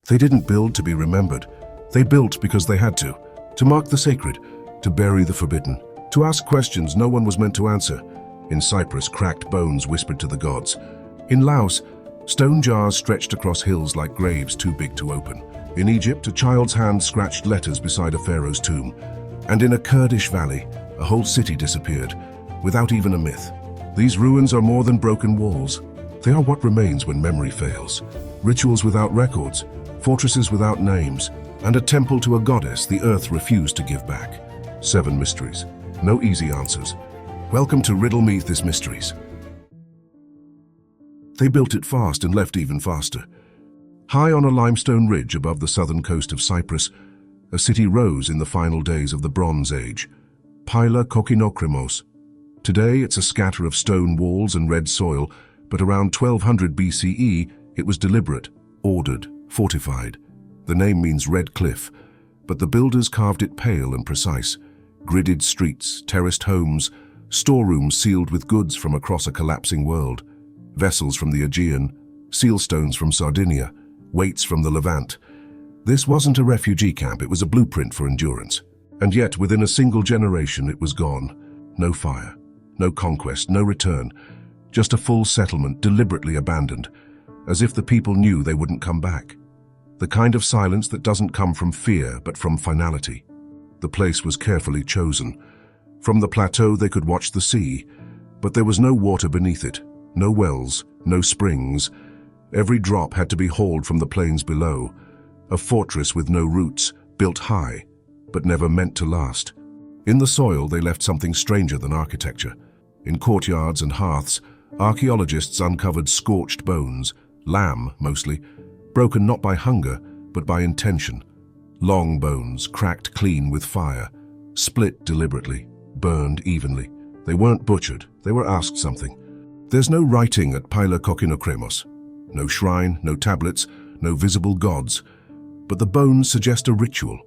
They didn't build to be remembered. They built because they had to mark the sacred, to bury the forbidden, to ask questions no one was meant to answer. In Cyprus, cracked bones whispered to the gods. In Laos, stone jars stretched across hills like graves too big to open. In Egypt, a child's hand scratched letters beside a pharaoh's tomb. And in a Kurdish valley, a whole city disappeared, without even a myth. These ruins are more than broken walls. They are what remains when memory fails. Rituals without records, fortresses without names, and a temple to a goddess the earth refused to give back. 7 mysteries. No easy answers. Welcome to Riddle Me This Mysteries. They built it fast and left even faster. High on a limestone ridge above the southern coast of Cyprus, a city rose in the final days of the Bronze Age. Pyla-Kokkinokremos. Today it's a scatter of stone walls and red soil, but around 1200 BCE it was deliberate, ordered, fortified. The name means red cliff, but the builders carved it pale and precise. Gridded streets, terraced homes, storerooms sealed with goods from across a collapsing world, vessels from the Aegean, sealstones from Sardinia, weights from the Levant. This wasn't a refugee camp, it was a blueprint for endurance. And yet, within a single generation, it was gone. No fire, no conquest, no return. Just a full settlement deliberately abandoned, as if the people knew they wouldn't come back. The kind of silence that doesn't come from fear, but from finality. The place was carefully chosen. From the plateau they could watch the sea, but there was no water beneath it, no wells, no springs. Every drop had to be hauled from the plains below. A fortress with no roots, built high, but never meant to last. In the soil they left something stranger than architecture. In courtyards and hearths, archaeologists uncovered scorched bones, lamb mostly, broken not by hunger, but by intention. Long bones, cracked clean with fire, split deliberately, burned evenly. They weren't butchered, they were asked something. There's no writing at Pyla-Kokkinokremos. No shrine, no tablets, no visible gods. But the bones suggest a ritual,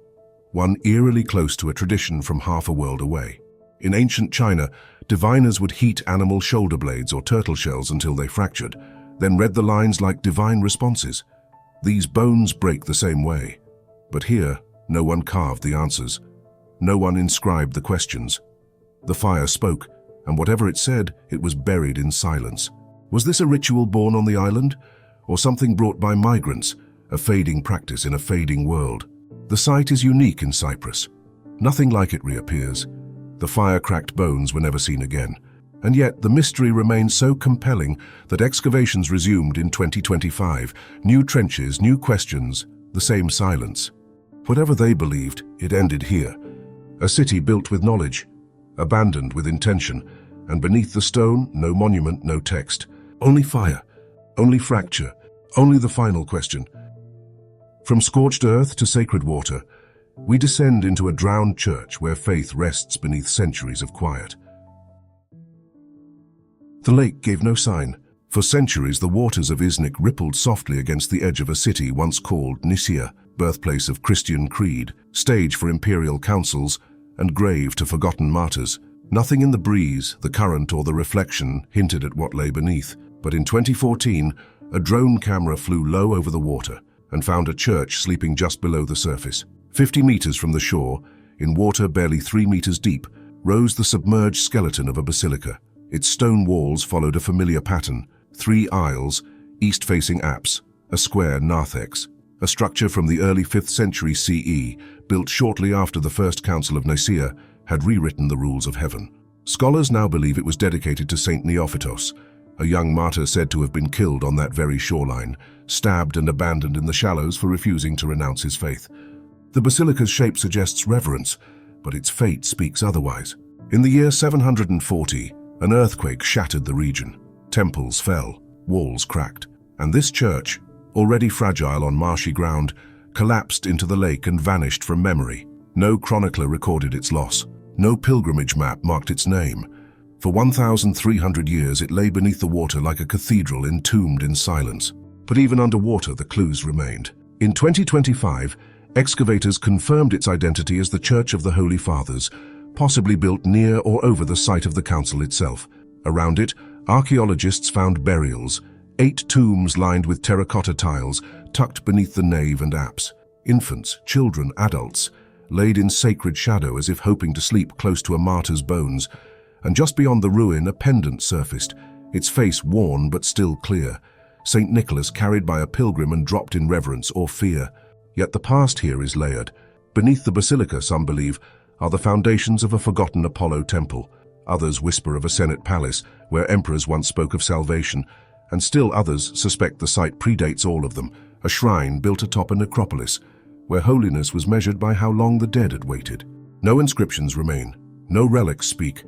one eerily close to a tradition from half a world away. In ancient China, diviners would heat animal shoulder blades or turtle shells until they fractured, then read the lines like divine responses. These bones break the same way. But here, no one carved the answers. No one inscribed the questions. The fire spoke, and whatever it said, it was buried in silence. Was this a ritual born on the island? Or something brought by migrants, a fading practice in a fading world? The site is unique in Cyprus. Nothing like it reappears. The fire-cracked bones were never seen again. And yet the mystery remains so compelling that excavations resumed in 2025. New trenches, new questions, the same silence. Whatever they believed, it ended here. A city built with knowledge, abandoned with intention, and beneath the stone, no monument, no text. Only fire, only fracture, only the final question. From scorched earth to sacred water, we descend into a drowned church where faith rests beneath centuries of quiet. The lake gave no sign. For centuries, the waters of İznik rippled softly against the edge of a city once called Nicaea, birthplace of Christian creed, stage for imperial councils, and grave to forgotten martyrs. Nothing in the breeze, the current, or the reflection hinted at what lay beneath. But in 2014, a drone camera flew low over the water and found a church sleeping just below the surface. 50 meters from the shore, in water barely 3 meters deep, rose the submerged skeleton of a basilica. Its stone walls followed a familiar pattern: 3 aisles, east-facing apse, a square narthex, a structure from the early 5th century CE, built shortly after the First Council of Nicaea had rewritten the rules of heaven. Scholars now believe it was dedicated to Saint Neophytos, a young martyr said to have been killed on that very shoreline, stabbed and abandoned in the shallows for refusing to renounce his faith. The basilica's shape suggests reverence, but its fate speaks otherwise. In the year 740, an earthquake shattered the region. Temples fell, walls cracked, and this church, already fragile on marshy ground, collapsed into the lake and vanished from memory. No chronicler recorded its loss. No pilgrimage map marked its name. For 1,300 years it lay beneath the water like a cathedral entombed in silence. But even underwater the clues remained. In 2025, excavators confirmed its identity as the Church of the Holy Fathers, possibly built near or over the site of the council itself. Around it, archaeologists found burials, 8 tombs lined with terracotta tiles, tucked beneath the nave and apse. Infants, children, adults, laid in sacred shadow as if hoping to sleep close to a martyr's bones. And just beyond the ruin, a pendant surfaced, its face worn but still clear. St. Nicholas carried by a pilgrim and dropped in reverence or fear. Yet the past here is layered. Beneath the basilica, some believe, are the foundations of a forgotten Apollo temple. Others whisper of a Senate palace where emperors once spoke of salvation, and still others suspect the site predates all of them, a shrine built atop a necropolis, where holiness was measured by how long the dead had waited. No inscriptions remain, no relics speak,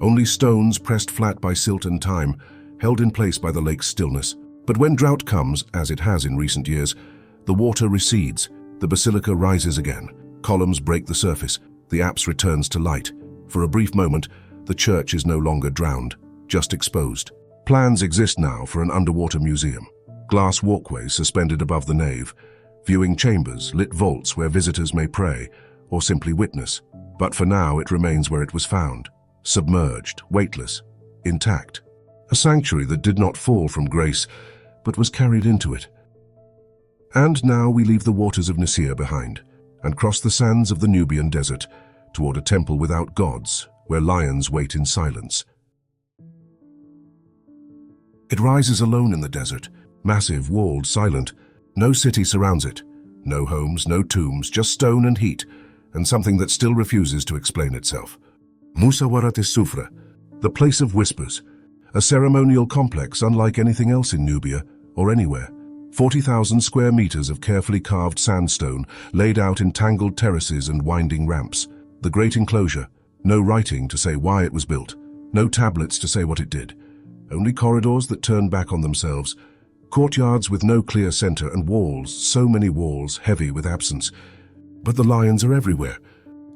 only stones pressed flat by silt and time, held in place by the lake's stillness. But when drought comes, as it has in recent years, the water recedes, the basilica rises again, columns break the surface, the apse returns to light. For a brief moment, the church is no longer drowned, just exposed. Plans exist now for an underwater museum. Glass walkways suspended above the nave, viewing chambers, lit vaults where visitors may pray or simply witness. But for now it remains where it was found, submerged, weightless, intact. A sanctuary that did not fall from grace, but was carried into it. And now we leave the waters of Nicaea behind and cross the sands of the Nubian desert toward a temple without gods, where lions wait in silence. It rises alone in the desert, massive, walled, silent. No city surrounds it. No homes, no tombs, just stone and heat, and something that still refuses to explain itself. Musawwarat es-Sufra, the place of whispers, a ceremonial complex unlike anything else in Nubia or anywhere. 40,000 square meters of carefully carved sandstone laid out in tangled terraces and winding ramps. The great enclosure, no writing to say why it was built, no tablets to say what it did. Only corridors that turn back on themselves, courtyards with no clear center, and walls, so many walls, heavy with absence. But the lions are everywhere,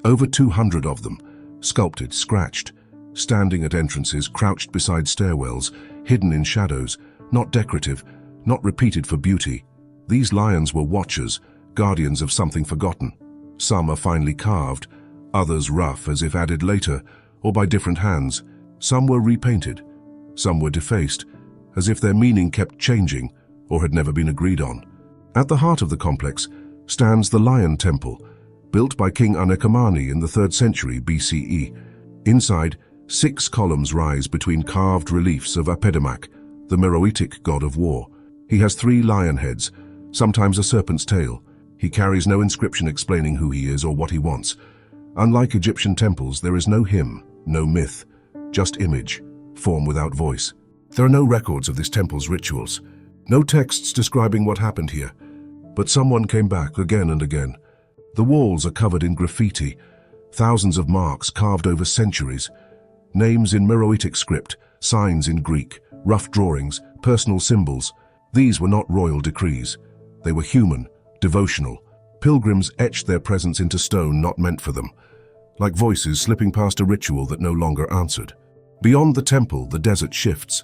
over 200 of them, sculpted, scratched, standing at entrances, crouched beside stairwells, hidden in shadows, not decorative, not repeated for beauty. These lions were watchers, guardians of something forgotten. Some are finely carved, others rough as if added later, or by different hands. Some were repainted, some were defaced, as if their meaning kept changing or had never been agreed on. At the heart of the complex stands the Lion Temple, built by King Anekamani in the 3rd century BCE. Inside, 6 columns rise between carved reliefs of Apedemak, the Meroitic god of war. He has 3 lion heads, sometimes a serpent's tail. He carries no inscription explaining who he is or what he wants. Unlike Egyptian temples, there is no hymn, no myth, just image, form without voice. There are no records of this temple's rituals, no texts describing what happened here. But someone came back again and again. The walls are covered in graffiti, thousands of marks carved over centuries, names in Meroitic script, signs in Greek, rough drawings, personal symbols. These were not royal decrees. They were human, devotional. Pilgrims etched their presence into stone not meant for them, like voices slipping past a ritual that no longer answered. Beyond the temple, the desert shifts,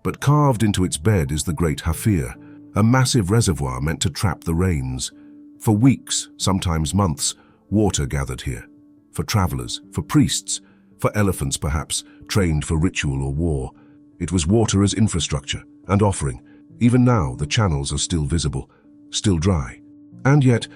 but carved into its bed is the great Hafir, a massive reservoir meant to trap the rains. For weeks, sometimes months, water gathered here. For travelers, for priests, for elephants perhaps, trained for ritual or war. It was water as infrastructure and offering. Even now, the channels are still visible, still dry. And yet,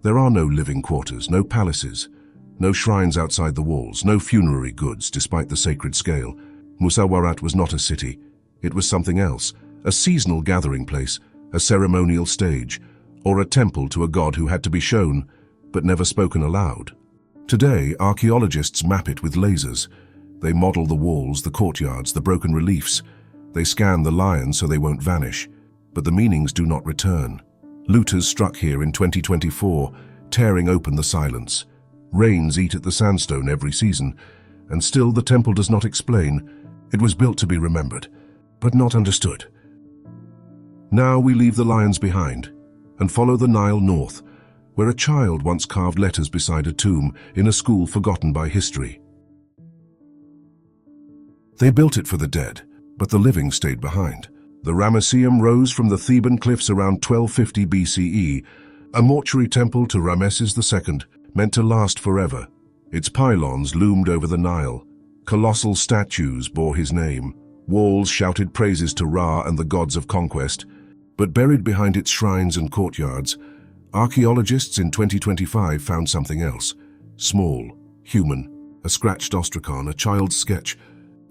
there are no living quarters, no palaces, no shrines outside the walls, no funerary goods despite the sacred scale. Musawwarat was not a city. It was something else, a seasonal gathering place, a ceremonial stage, or a temple to a god who had to be shown, but never spoken aloud. Today, archaeologists map it with lasers. They model the walls, the courtyards, the broken reliefs. They scan the lions so they won't vanish, but the meanings do not return. Looters struck here in 2024, tearing open the silence. Rains eat at the sandstone every season, and still the temple does not explain. It was built to be remembered, but not understood. Now we leave the lions behind and follow the Nile north, where a child once carved letters beside a tomb in a school forgotten by history. They built it for the dead, but the living stayed behind. The Ramesseum rose from the Theban cliffs around 1250 BCE, a mortuary temple to Ramesses II, meant to last forever. Its pylons loomed over the Nile. Colossal statues bore his name. Walls shouted praises to Ra and the gods of conquest. But buried behind its shrines and courtyards, archaeologists in 2025 found something else. Small, human, a scratched ostracon, a child's sketch,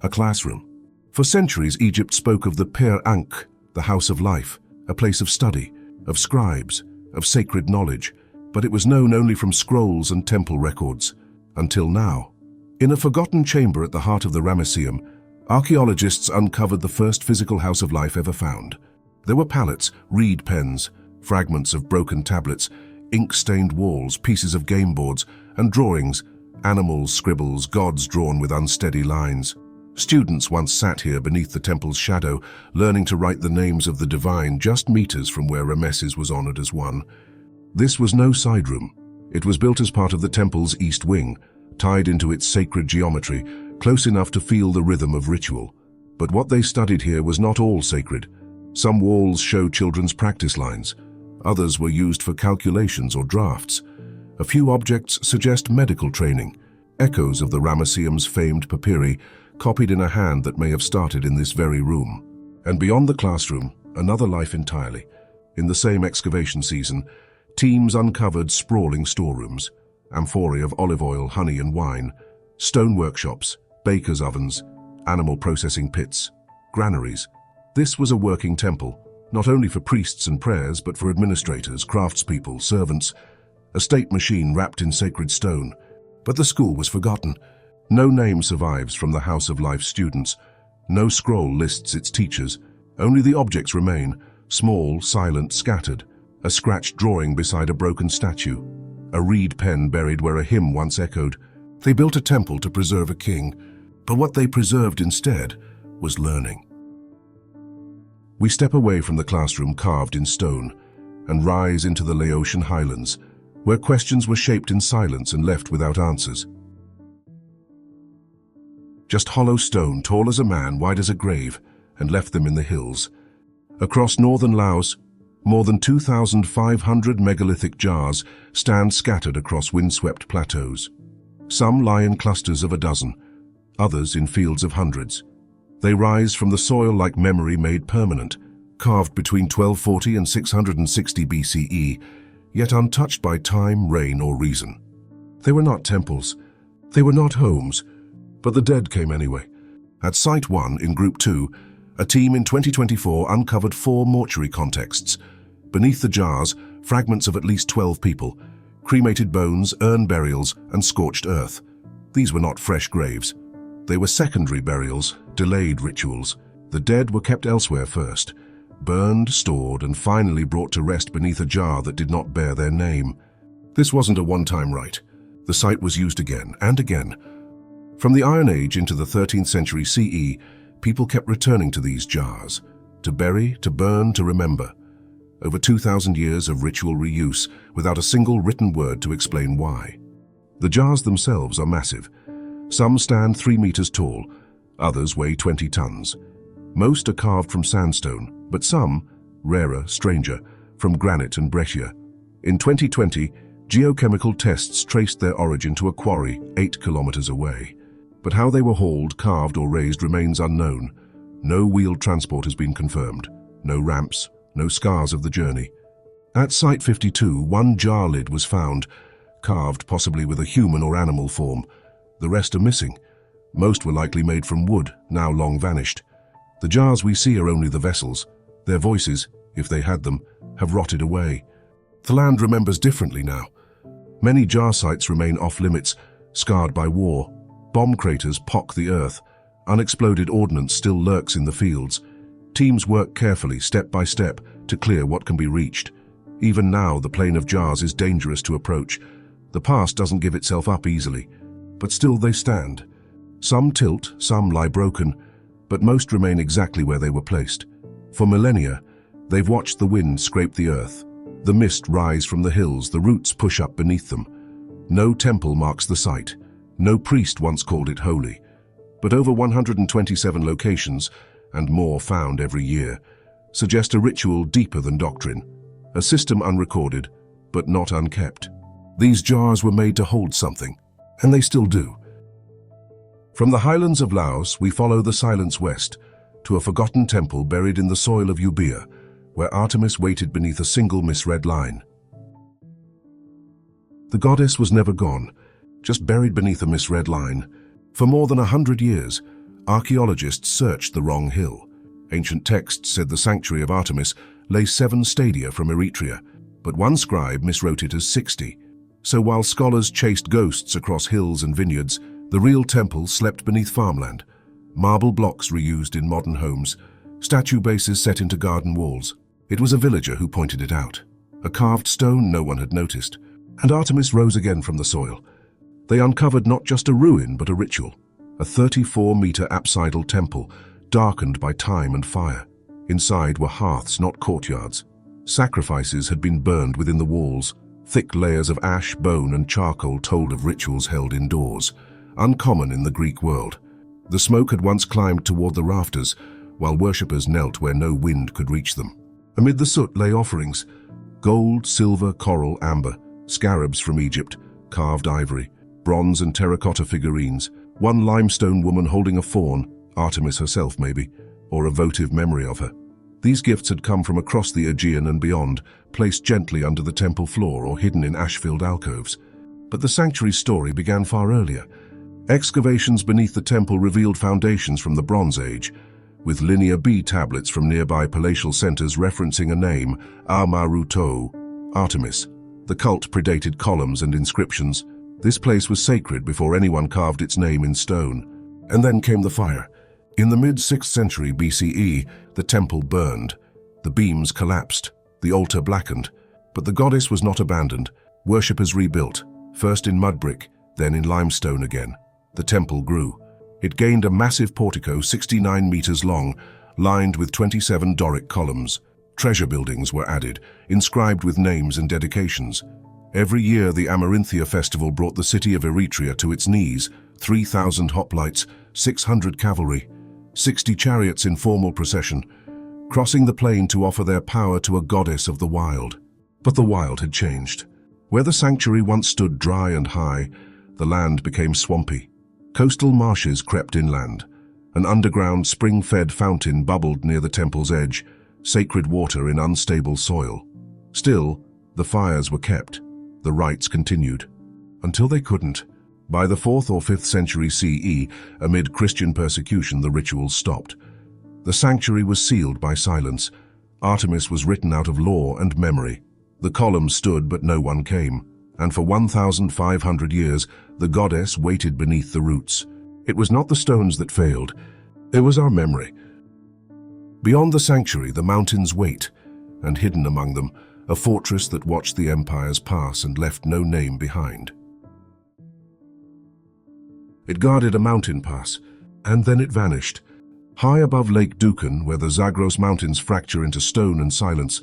a classroom. For centuries, Egypt spoke of the Per Ankh, the house of life, a place of study, of scribes, of sacred knowledge, but it was known only from scrolls and temple records, until now. In a forgotten chamber at the heart of the Ramesseum, archaeologists uncovered the first physical house of life ever found. There were palettes, reed pens, fragments of broken tablets, ink-stained walls, pieces of game boards, and drawings, animals, scribbles, gods drawn with unsteady lines. Students once sat here beneath the temple's shadow, learning to write the names of the divine just meters from where Ramesses was honored as one. This was no side room. It was built as part of the temple's east wing, tied into its sacred geometry, close enough to feel the rhythm of ritual. But what they studied here was not all sacred. Some walls show children's practice lines. Others were used for calculations or drafts. A few objects suggest medical training, echoes of the Ramesseum's famed papyri, copied in a hand that may have started in this very room. And beyond the classroom, another life entirely. In the same excavation season, teams uncovered sprawling storerooms, amphorae of olive oil, honey and wine, stone workshops, bakers' ovens, animal processing pits, granaries. This was a working temple, not only for priests and prayers, but for administrators, craftspeople, servants, a state machine wrapped in sacred stone. But the school was forgotten. No name survives from the House of Life students. No scroll lists its teachers. Only the objects remain, small, silent, scattered. A scratched drawing beside a broken statue. A reed pen buried where a hymn once echoed. They built a temple to preserve a king, but what they preserved instead was learning. We step away from the classroom carved in stone and rise into the Laotian highlands, where questions were shaped in silence and left without answers. Just hollow stone, tall as a man, wide as a grave, and left them in the hills. Across northern Laos, more than 2,500 megalithic jars stand scattered across windswept plateaus. Some lie in clusters of a dozen, others in fields of hundreds. They rise from the soil like memory made permanent, carved between 1240 and 660 BCE, yet untouched by time, rain, or reason. They were not temples. They were not homes, but the dead came anyway. At Site 1 in Group 2, a team in 2024 uncovered 4 mortuary contexts. Beneath the jars, fragments of at least 12 people, cremated bones, urn burials, and scorched earth. These were not fresh graves. They were secondary burials, delayed rituals. The dead were kept elsewhere first, burned, stored, and finally brought to rest beneath a jar that did not bear their name. This wasn't a one-time rite. The site was used again and again. From the Iron Age into the 13th century CE, people kept returning to these jars, to bury, to burn, to remember. Over 2,000 years of ritual reuse without a single written word to explain why. The jars themselves are massive. Some stand 3 meters tall, others weigh 20 tons. Most are carved from sandstone, but some, rarer, stranger, from granite and breccia. In 2020, geochemical tests traced their origin to a quarry 8 kilometers away. But how they were hauled, carved, or raised remains unknown. No wheeled transport has been confirmed. No ramps, no scars of the journey. At Site 52, one jar lid was found, carved possibly with a human or animal form. The rest are missing. Most were likely made from wood, now long vanished. The jars we see are only the vessels. Their voices, if they had them, have rotted away. The land remembers differently now. Many jar sites remain off-limits, scarred by war. Bomb craters pock the earth. Unexploded ordnance still lurks in the fields. Teams work carefully, step by step, to clear what can be reached. Even now, the plain of jars is dangerous to approach. The past doesn't give itself up easily, but still they stand. Some tilt, some lie broken, but most remain exactly where they were placed. For millennia, they've watched the wind scrape the earth, the mist rise from the hills, the roots push up beneath them. No temple marks the site. No priest once called it holy. But over 127 locations, and more found every year, suggest a ritual deeper than doctrine, a system unrecorded, but not unkept. These jars were made to hold something, and they still do. From the highlands of Laos, we follow the silence west, to a forgotten temple buried in the soil of Euboea, where Artemis waited beneath a single misread line. The goddess was never gone, just buried beneath a misread line. For more than 100 years, archaeologists searched the wrong hill. Ancient texts said the sanctuary of Artemis lay 7 stadia from Eritrea, but one scribe miswrote it as 60. So while scholars chased ghosts across hills and vineyards, the real temple slept beneath farmland. Marble blocks reused in modern homes, statue bases set into garden walls. It was a villager who pointed it out. A carved stone no one had noticed. And Artemis rose again from the soil. They uncovered not just a ruin, but a ritual. A 34-meter apsidal temple, darkened by time and fire. Inside were hearths, not courtyards. Sacrifices had been burned within the walls. Thick layers of ash, bone, and charcoal told of rituals held indoors, uncommon in the Greek world. The smoke had once climbed toward the rafters, while worshippers knelt where no wind could reach them. Amid the soot lay offerings: gold, silver, coral, amber, scarabs from Egypt, carved ivory, bronze and terracotta figurines, one limestone woman holding a fawn, Artemis herself maybe, or a votive memory of her. These gifts had come from across the Aegean and beyond, placed gently under the temple floor or hidden in ash-filled alcoves. But the sanctuary's story began far earlier. Excavations beneath the temple revealed foundations from the Bronze Age, with linear B tablets from nearby palatial centers referencing a name, Amaruto, Artemis. The cult predated columns and inscriptions. This place was sacred before anyone carved its name in stone. And then came the fire. In the mid-6th century BCE, the temple burned. The beams collapsed, the altar blackened. But the goddess was not abandoned. Worshippers rebuilt, first in mud brick, then in limestone again. The temple grew. It gained a massive portico 69 meters long, lined with 27 Doric columns. Treasure buildings were added, inscribed with names and dedications. Every year the Amarinthia festival brought the city of Eritrea to its knees: 3,000 hoplites, 600 cavalry, 60 chariots in formal procession, crossing the plain to offer their power to a goddess of the wild. But the wild had changed. Where the sanctuary once stood dry and high, the land became swampy. Coastal marshes crept inland. An underground spring-fed fountain bubbled near the temple's edge, sacred water in unstable soil. Still, the fires were kept. The rites continued. Until they couldn't. By the 4th or 5th century CE, amid Christian persecution, the rituals stopped. The sanctuary was sealed by silence. Artemis was written out of law and memory. The columns stood, but no one came. And for 1,500 years, the goddess waited beneath the roots. It was not the stones that failed. It was our memory. Beyond the sanctuary, the mountains wait, and hidden among them, a fortress that watched the empires pass and left no name behind. It guarded a mountain pass, and then it vanished. High above Lake Dukan, where the Zagros Mountains fracture into stone and silence,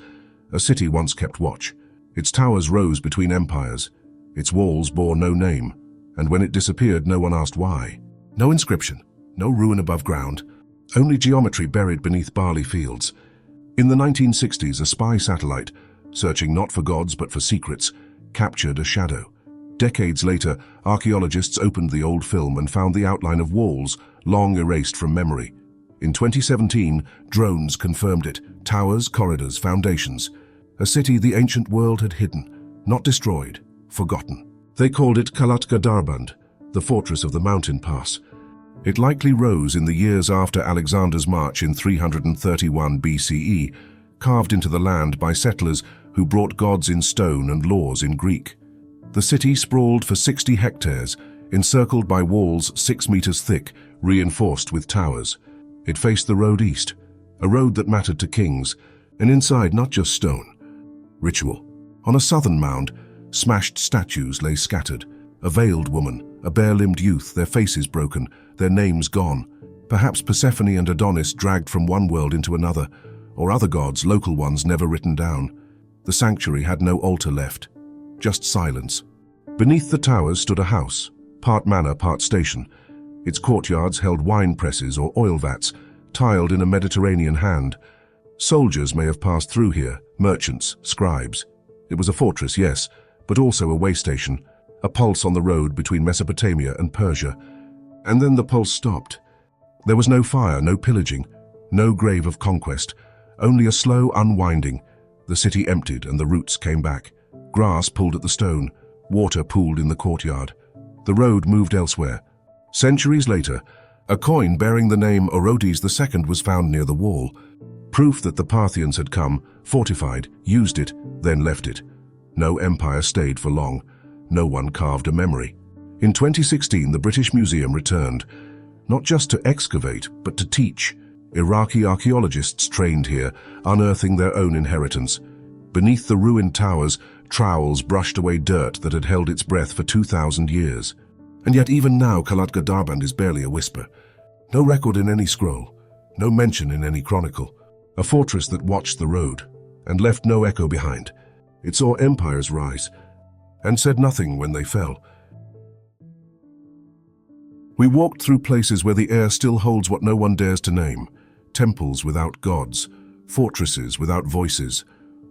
a city once kept watch. Its towers rose between empires. Its walls bore no name, and when it disappeared, no one asked why. No inscription, no ruin above ground, only geometry buried beneath barley fields. In the 1960s, a spy satellite, searching not for gods but for secrets, captured a shadow. Decades later, archaeologists opened the old film and found the outline of walls, long erased from memory. In 2017, drones confirmed it: towers, corridors, foundations. A city the ancient world had hidden, not destroyed, forgotten. They called it Qalatga Darband, the fortress of the mountain pass. It likely rose in the years after Alexander's march in 331 BCE, carved into the land by settlers who brought gods in stone and laws in Greek. The city sprawled for 60 hectares, encircled by walls 6 meters thick, reinforced with towers. It faced the road east, a road that mattered to kings, and inside not just stone. Ritual. On a southern mound, smashed statues lay scattered. A veiled woman, a bare-limbed youth, their faces broken, their names gone. Perhaps Persephone and Adonis dragged from one world into another, or other gods, local ones never written down. The sanctuary had no altar left, just silence. Beneath the towers stood a house, part manor, part station. Its courtyards held wine presses or oil vats, tiled in a Mediterranean hand. Soldiers may have passed through here, merchants, scribes. It was a fortress, yes, but also a way station, a pulse on the road between Mesopotamia and Persia. And then the pulse stopped. There was no fire, no pillaging, no grave of conquest, Only a slow unwinding. The city emptied and the roots came back. Grass pulled at the stone. Water pooled in the courtyard. The road moved elsewhere. Centuries later, a coin bearing the name Orodes II was found near the wall. Proof that the Parthians had come, fortified, used it, then left it. No empire stayed for long. No one carved a memory. In 2016, the British Museum returned, not just to excavate, but to teach. Iraqi archaeologists trained here, unearthing their own inheritance. Beneath the ruined towers, trowels brushed away dirt that had held its breath for 2,000 years. And yet even now, Qalatga Darband is barely a whisper. No record in any scroll, no mention in any chronicle. A fortress that watched the road and left no echo behind. It saw empires rise and said nothing when they fell. We walked through places where the air still holds what no one dares to name. Temples without gods, fortresses without voices,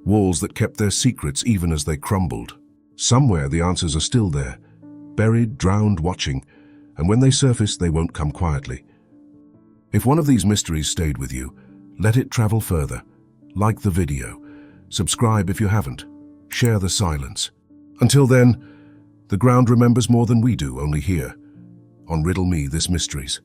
walls that kept their secrets even as they crumbled. Somewhere the answers are still there, buried, drowned, watching, and when they surface, they won't come quietly. If one of these mysteries stayed with you, let it travel further. Like the video. Subscribe if you haven't. Share the silence. Until then, the ground remembers more than we do, only here, on Riddle Me This Mysteries.